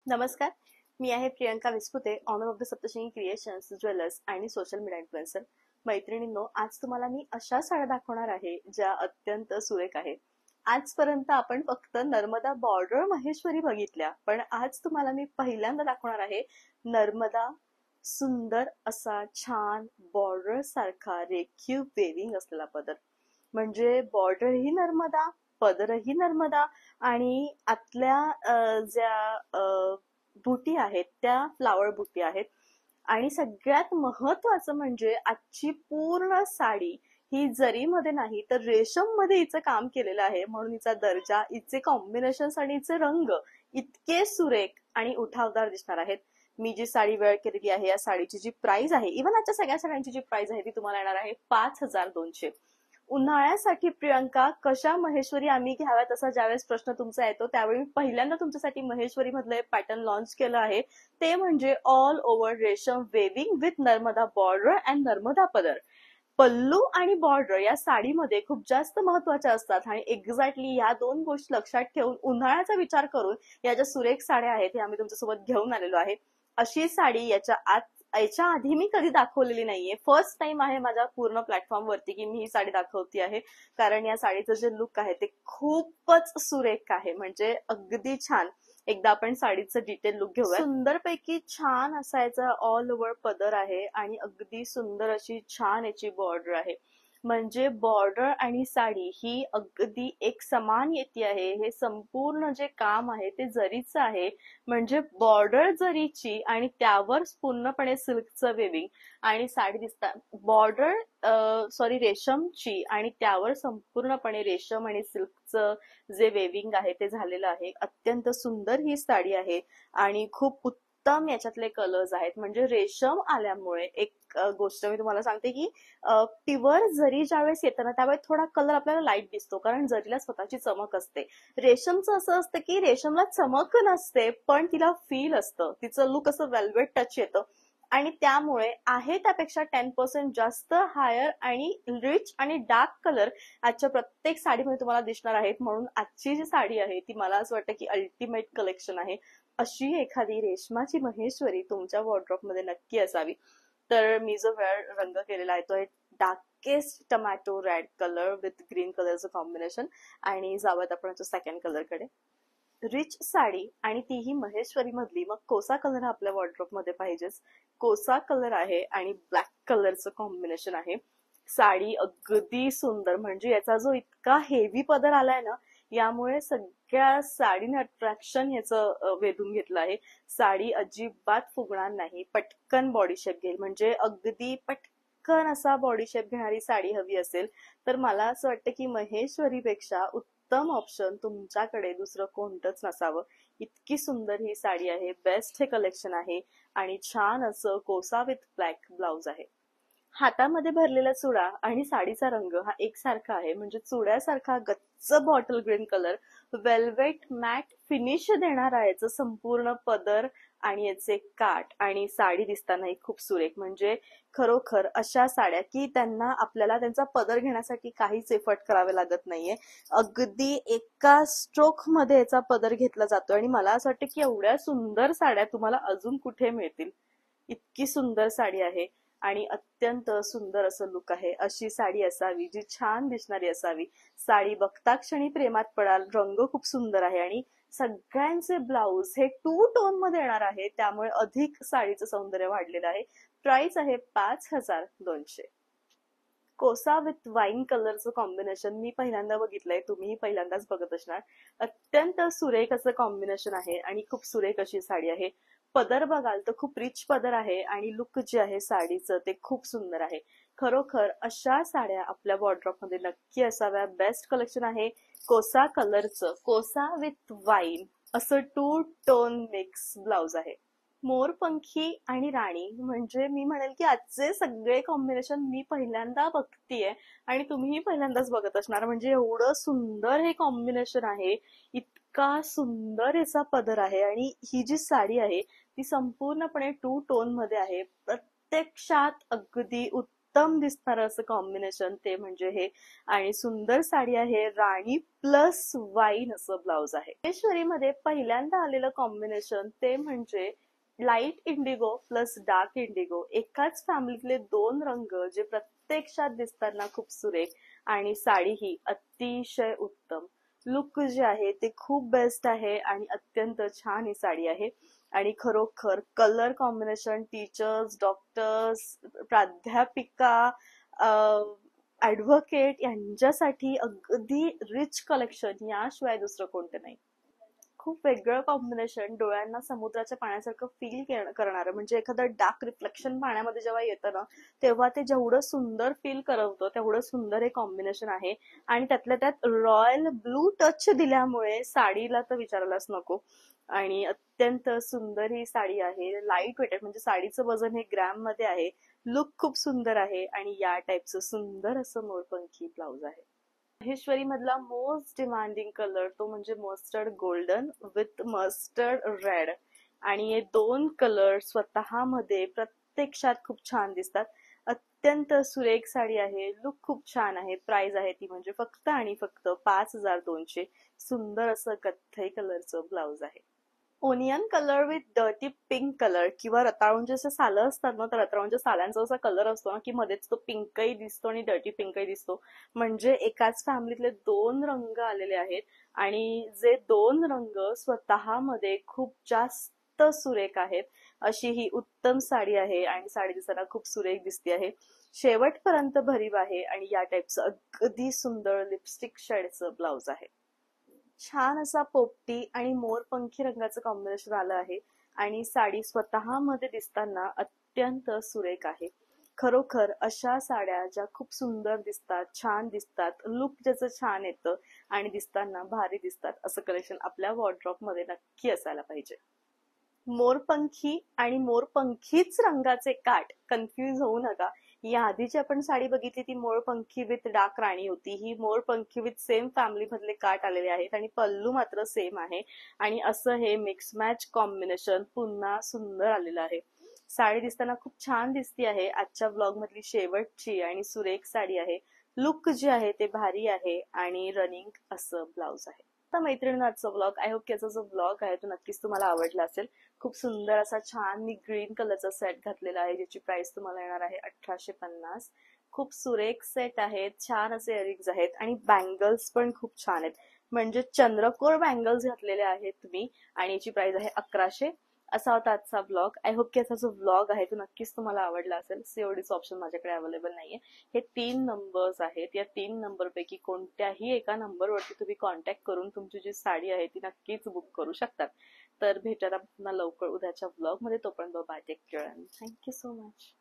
नमस्कार, मी आहे Priyanka Vispute, owner of the Saptashrungi creations, jewellers आणि सोशल मीडिया इन्फ्लुएन्सर. मैत्रिणींनो, आज तुम्हाला मी अशा साड्या दाखवणार आहे ज्या अत्यंत सुरेख आहेत. आजपर्यंत आपण फक्त नर्मदा बॉर्डर महेश्वरी बघितल्या, पण आज तुम्हाला मी पहिल्यांदा दाखवणार आहे नर्मदा सुंदर असा छान बॉर्डर सारखा रेखीव वेविंग असलेला पदर. म्हणजे बॉर्डर ही नर्मदा, पदरही नर्मदा आणि आतल्या ज्या बुटी आहेत त्या फ्लावर बुटी आहेत. आणि सगळ्यात महत्वाचं म्हणजे आजची पूर्ण साडी ही जरीमध्ये नाही तर रेशम मध्ये हिचं काम केलेलं आहे, म्हणून हिचा दर्जा, हिचे कॉम्बिनेशन आणि हिचे रंग इतके सुरेख आणि उठावदार दिसणार आहेत. मी जी साडी वेअर केलेली आहे या साडीची जी प्राइस आहे, इव्हन आजच्या सगळ्या साड्यांची जी प्राइस आहे ती तुम्हाला येणार आहे 5200. उन्हाळ्यासाठी प्रियंका कशा महेश्वरी आम्ही घ्याव्यात असा ज्यावेळेस प्रश्न तुमचा येतो, त्यावेळी पहिल्यांदा तुमच्यासाठी महेश्वरी मधलं पॅटर्न लॉन्च केलं आहे, ते म्हणजे all over resham weaving with Narmada border and Narmada पदर. पल्लू आणि बॉर्डर या साडीमध्ये खूप जास्त महत्वाच्या असतात आणि एक्झॅक्टली या दोन गोष्टी लक्षात ठेवून उन्हाळ्याचा विचार करून या ज्या सुरेख साड्या आहेत हे आम्ही तुमच्यासोबत घेऊन आलेलो आहे. अशी साडी याच्या आधी मी कधी दाखवलेली नाहीये. फर्स्ट टाइम आहे माझ्या पूर्ण प्लॅटफॉर्म वरती की मी ही साडी दाखवते आहे, कारण या साडीचं जे लुक आहे ते खूपच सुरेख आहे, म्हणजे अगदी छान. एकदा आपण साडीचं डिटेल लुक घेऊया. सुंदरपैकी छान असा याचा ऑल ओव्हर पदर आहे आणि अगदी सुंदर अशी छान याची बॉर्डर आहे. म्हणजे बॉर्डर आणि साडी ही अगदी एक समान येते आहे. हे संपूर्ण जे काम आहे ते जरीचं आहे, म्हणजे बॉर्डर जरीची आणि त्यावर पूर्णपणे सिल्कचं वेविंग आणि साडी दिसतात. बॉर्डर रेशमची आणि त्यावर संपूर्णपणे रेशम आणि सिल्कचं जे वेविंग आहे ते झालेलं आहे. अत्यंत सुंदर ही साडी आहे आणि खूप उत्तम याच्यातले कलर्स आहेत. म्हणजे रेशम आल्यामुळे एक गोष्ट मी तुम्हाला सांगते की प्युअर जरी ज्यावेळेस येतं ना त्यावेळेस थोडा कलर आपल्याला लाईट दिसतो, कारण जरीला स्वतःची चमक असते. रेशमचं असं असतं की रेशमला चमक नसते पण तिला फील असतं, तिचं लुक असं वेल्वेट टच येतं आणि त्यामुळे आहे त्यापेक्षा 10% जास्त हायर आणि रिच आणि डार्क कलर आजच्या प्रत्येक साडीमध्ये तुम्हाला दिसणार आहेत. म्हणून आजची जी साडी आहे ती मला असं वाटतं की अल्टिमेट कलेक्शन आहे. अशी एखादी रेशमाची महेश्वरी तुमच्या वॉर्डरोब मध्ये नक्की असावी. तर मी जो वेअर रंग केलेला आहे तो आहे darkest tomato red colour with green कलरचं कॉम्बिनेशन. आणि जावत आपण सेकंड कलर कडे. रिच साडी आणि तीही महेश्वरी मधली, मग कोसा कलर हा आपल्या वॉर्डरोब मध्ये पाहिजेच. कोसा कलर आहे आणि ब्लॅक कलरचं कॉम्बिनेशन आहे. साडी अगदी सुंदर, म्हणजे याचा जो इतका हेवी पदर आलाय ना यामुळे सगळ्या साडीने अट्रॅक्शन याचं वेधून घेतलं आहे. साडी अजिबात फुगणार नाही, पटकन बॉडी शेप घेईल. म्हणजे अगदी पटकन असा बॉडी शेप घेणारी साडी हवी असेल तर मला असं वाटतं की महेश्वरीपेक्षा उत्तम ऑप्शन तुमच्याकडे दुसरं कोणतंच नसावं. इतकी सुंदर ही साडी आहे, बेस्ट हे कलेक्शन आहे आणि छान असं कोसा विथ ब्लॅक ब्लाउज आहे. हातामध्ये भरलेला चुडा आणि साडीचा रंग हा एकसारखा आहे, म्हणजे चुड्यासारखा गच्च bottle green colour velvet matte finish देणार आहे याचं संपूर्ण पदर आणि याचे काठ आणि साडी दिसतानाही खूप सुरेख. म्हणजे खरोखर अशा साड्या की त्यांना आपल्याला त्यांचा पदर घेण्यासाठी काहीच एफर्ट करावे लागत नाहीये, अगदी एका स्ट्रोक मध्ये याचा पदर घेतला जातो. आणि मला असं वाटतं की एवढ्या सुंदर साड्या तुम्हाला अजून कुठे मिळतील. इतकी सुंदर साडी आहे आणि अत्यंत सुंदर असं लुक आहे. अशी साडी असावी जी छान दिसणारी असावी. साडी बघता क्षणी प्रेमात पडाल. रंग खूप सुंदर आहे आणि सगळ्यांचे ब्लाउज हे 2 टोन मध्ये येणार आहे, त्यामुळे अधिक साडीचं सौंदर्य वाढलेलं आहे. प्राइस आहे 5200. कोसा विथ वाईन कलरचं कॉम्बिनेशन मी पहिल्यांदा बघितलंय, तुम्हीही पहिल्यांदाच बघत असणार. अत्यंत सुरेख असं कॉम्बिनेशन आहे आणि खूप सुरेख अशी साडी आहे. पदर बघाल तर खूप रिच पदर आहे आणि लुक जे आहे साडीचं ते खूप सुंदर आहे. खरोखर अशा साड्या आपल्या वॉर्डरोब मध्ये नक्की असाव्या. बेस्ट कलेक्शन आहे कोसा कलरचं. कोसा विथ वाईन असं 2 टोन मिक्स ब्लाउज आहे. मोरपंखी आणि राणी, म्हणजे मी म्हणेल की आजचे सगळे कॉम्बिनेशन मी पहिल्यांदा बघतीये आणि तुम्हीही पहिल्यांदाच बघत असणार. म्हणजे एवढं सुंदर हे कॉम्बिनेशन आहे, इतका सुंदर याचा पदर आहे आणि ही जी साडी आहे ती संपूर्णपणे 2 टोन मध्ये आहे. प्रत्यक्षात अगदी उत्तम दिसणारं असं कॉम्बिनेशन ते म्हणजे हे. आणि सुंदर साडी आहे, राणी प्लस वाईन असं ब्लाउज आहे. महेश्वरीमध्ये पहिल्यांदा आलेलं कॉम्बिनेशन ते म्हणजे light Indigo plus dark Indigo, एकाच फॅमिलीतले दोन रंग जे प्रत्यक्षात दिसताना खूप सुरेख, आणि साडी ही अतिशय उत्तम. लुक जे आहे ते खूप बेस्ट आहे आणि अत्यंत छान ही साडी आहे. आणि खरोखर कलर कॉम्बिनेशन टीचर्स, डॉक्टर्स, प्राध्यापिका, ऍडव्होकेट यांच्यासाठी अगदी रिच कलेक्शन, याशिवाय दुसरं कोणतं नाही. खूप वेगळं कॉम्बिनेशन, डोळ्यांना समुद्राच्या पाण्यासारखं फील करणारं. म्हणजे एखादं डार्क रिफ्लेक्शन पाण्यामध्ये जेव्हा येतं ना, तेव्हा ते जेवढं सुंदर फील करवतं तेवढं सुंदर हे कॉम्बिनेशन आहे. आणि त्यातल्या त्यात रॉयल ब्लू टच दिल्यामुळे साडीला तर विचारायलाच नको. आणि अत्यंत सुंदर ही साडी आहे, लाईट वेट आहे, म्हणजे साडीचं वजन हे ग्रॅम मध्ये आहे. लुक खूप सुंदर आहे आणि या टाईपचं सुंदर असं मोरपंखी ब्लाउज आहे. महेश्वरी मधला मोस्ट डिमांडिंग कलर तो म्हणजे mustard golden with mustard red. आणि हे दोन कलर स्वतःमध्ये प्रत्यक्षात खूप छान दिसतात. अत्यंत सुरेख साडी आहे, लुक खूप छान आहे. प्राइस आहे ती म्हणजे फक्त आणि फक्त 5200. सुंदर असं कथ्थई कलरचं ब्लाउज आहे. Onion colour with dirty pink colour, किंवा रताळूंचे असे सालं असतात ना, तर रताळूंच्या सालांचा असा कलर असतो ना, की मध्येच तो पिंकही दिसतो आणि डर्टी पिंकही दिसतो. म्हणजे एकाच फॅमिलीतले दोन रंग आलेले आहेत. आणि जे दोन रंग स्वतःमध्ये खूप जास्त सुरेख आहेत. अशी ही उत्तम साडी आहे आणि साडी दिसायला खूप सुरेख दिसते आहे. शेवटपर्यंत भरीव आहे आणि या टाईपचं अगदी सुंदर लिपस्टिक शेडचं ब्लाउज आहे. छान असा पोपटी आणि मोरपंखी रंगाचं कॉम्बिनेशन आलं आहे. आणि साडी स्वतःमध्ये दिसताना अत्यंत सुरेख आहे. खरोखर अशा साड्या ज्या खूप सुंदर दिसतात, छान दिसतात, लुक ज्याचं छान येतं आणि दिसताना भारी दिसतात, असं कलेक्शन आपल्या वॉर्डरोब मध्ये नक्की असायला पाहिजे. मोरपंखी आणि मोरपंखीच रंगाचे काठ, कन्फ्युज होऊ नका. या आधीची आपण साडी बघितली ती मोरपंखी विथ डार्क राणी होती. ही मोरपंखी विथ सेम फॅमिली मधले काठ आलेले आहेत आणि पल्लू मात्र सेम आहे. आणि असं हे मिक्स मॅच कॉम्बिनेशन पुन्हा सुंदर आलेलं आहे. साडी दिसताना खूप छान दिसती आहे. आजच्या ब्लॉग मधली शेवटची आणि सुरेख साडी आहे. लुक जे आहे ते भारी आहे आणि रनिंग असं ब्लाउज आहे. आता मैत्रिणींनो, आजचा ब्लॉग, आय होप की याचा जो ब्लॉग आहे तो नक्कीच तुम्हाला आवडला असेल. खूप सुंदर असा छान मी ग्रीन कलरचा सेट घातलेला आहे, ज्याची प्राइस तुम्हाला येणार आहे 1850. खूप सुरेख सेट आहेत, छान असे इयरिंग्स आहेत आणि बँगल्स पण खूप छान आहेत. म्हणजे चंद्रकोर बँगल्स घातलेले आहेत मी आणि याची प्राइस आहे 1100. असा होता आजचा ब्लॉग. आय होप की याचा जो ब्लॉग आहे तो नक्कीच तुम्हाला आवडला असेल. सीओडीचं ऑप्शन माझ्याकडे अवेलेबल नाहीये. हे 3 नंबर्स आहेत, या 3 नंबर पैकी कोणत्याही एका नंबरवरती तुम्ही कॉन्टॅक्ट करून तुमची जी साडी आहे ती नक्कीच बुक करू शकतात. तर भेटूयात पुन्हा लवकर उद्याच्या ब्लॉग मध्ये. तोपर्यंत bye, take care, thank you so much.